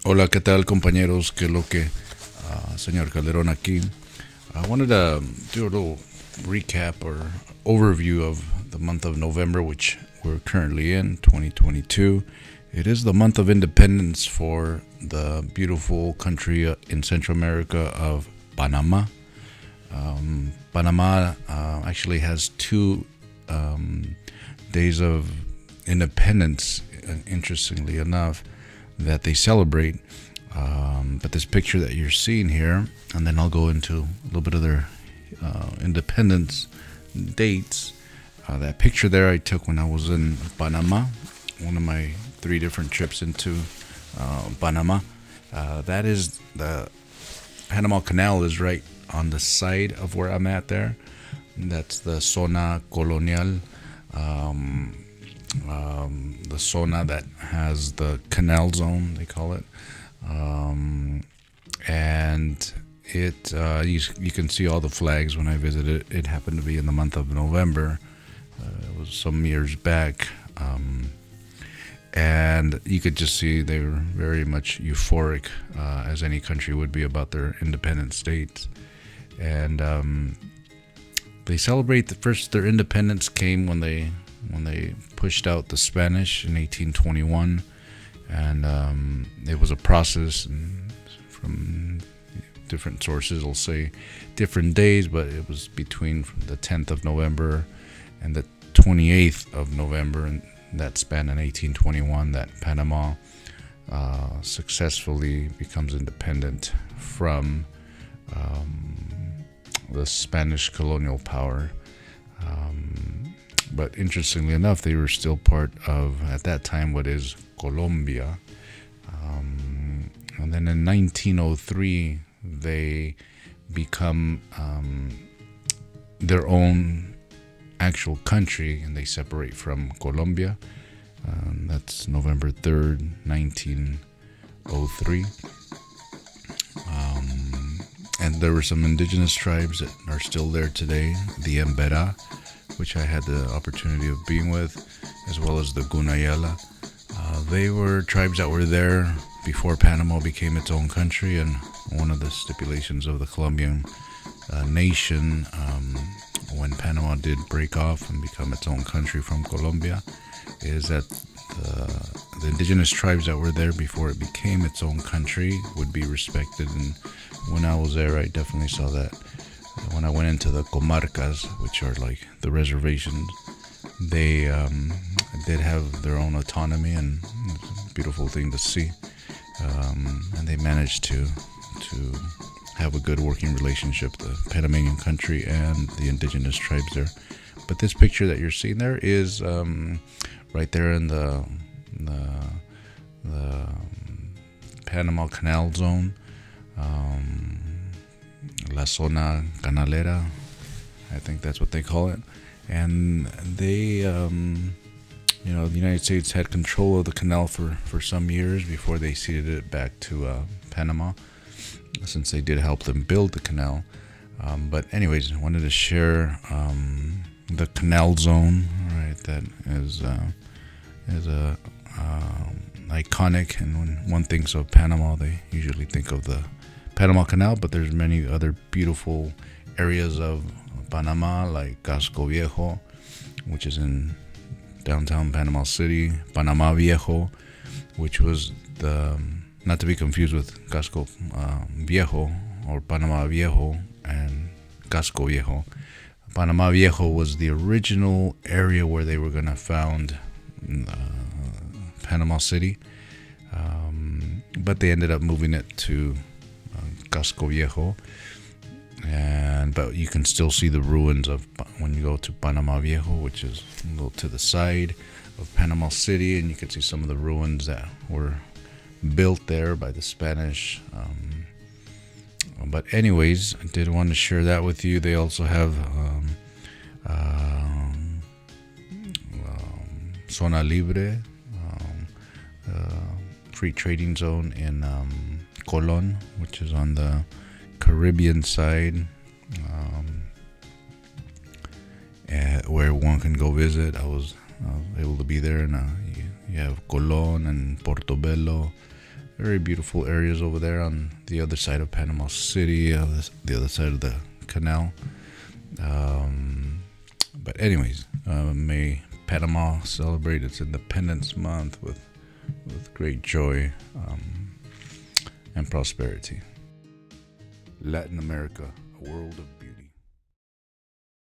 Hola, ¿qué tal, compañeros? ¿Qué es lo que, señor Calderón aquí? I wanted to do a little recap or overview of the month of November, which we're currently in, 2022. It is the month of independence for the beautiful country in Central America of Panama. Panama actually has two days of independence, interestingly enough, that they celebrate. But this picture that you're seeing here, and then I'll go into a little bit of their independence dates. That picture there I took when I was in Panama, one of my 3 different trips into Panama. That is the Panama Canal is right on the side of where I'm at there. That's the zona colonial, the zona that has the canal zone, they call it. And you can see all the flags when I visited. It happened to be in the month of November. It was some years back. And you could just see they were very much euphoric, as any country would be about their independent states. And they celebrate their independence came when they pushed out the Spanish in 1821, and it was a process. And from different sources, will say different days, but it was between the 10th of November and the 28th of November, and that span in 1821 that Panama successfully becomes independent from the Spanish colonial power. But interestingly enough, they were still part of, at that time, what is Colombia. And then in 1903, they become their own actual country, and they separate from Colombia. That's November 3rd, 1903. And there were some indigenous tribes that are still there today, the Embera, which I had the opportunity of being with, as well as the Gunayala. They were tribes that were there before Panama became its own country, and one of the stipulations of the Colombian nation, when Panama did break off and become its own country from Colombia, is that the indigenous tribes that were there before it became its own country would be respected. And when I was there, I definitely saw that. When I went into the comarcas, which are like the reservations, they did have their own autonomy, and it's a beautiful thing to see. And they managed to have a good working relationship, the Panamanian country and the indigenous tribes there. But this picture that you're seeing there is right there in the Panama Canal zone, La Zona Canalera, I think that's what they call it. And they, the United States had control of the canal for some years before they ceded it back to Panama, since they did help them build the canal. But anyways, I wanted to share the canal zone, right? That is a iconic, and when one thinks of Panama, they usually think of the Panama Canal, but there's many other beautiful areas of Panama, like Casco Viejo, which is in downtown Panama City, Panamá Viejo, which was not to be confused with Casco Viejo or Panamá Viejo and Casco Viejo. Panamá Viejo was the original area where they were going to found Panama City, but they ended up moving it to Casco Viejo, but you can still see the ruins of when you go to Panamá Viejo, which is a little to the side of Panama City, and you can see some of the ruins that were built there by the Spanish. But anyways, I did want to share that with you. They also have Zona Libre, free trading zone in Colon, which is on the Caribbean side, where one can go visit. I was able to be there, and you have Colon and Portobello, very beautiful areas over there on the other side of Panama City, the other side of the canal. But anyways, may Panama celebrate its Independence Month with great joy and prosperity. Latin America, a world of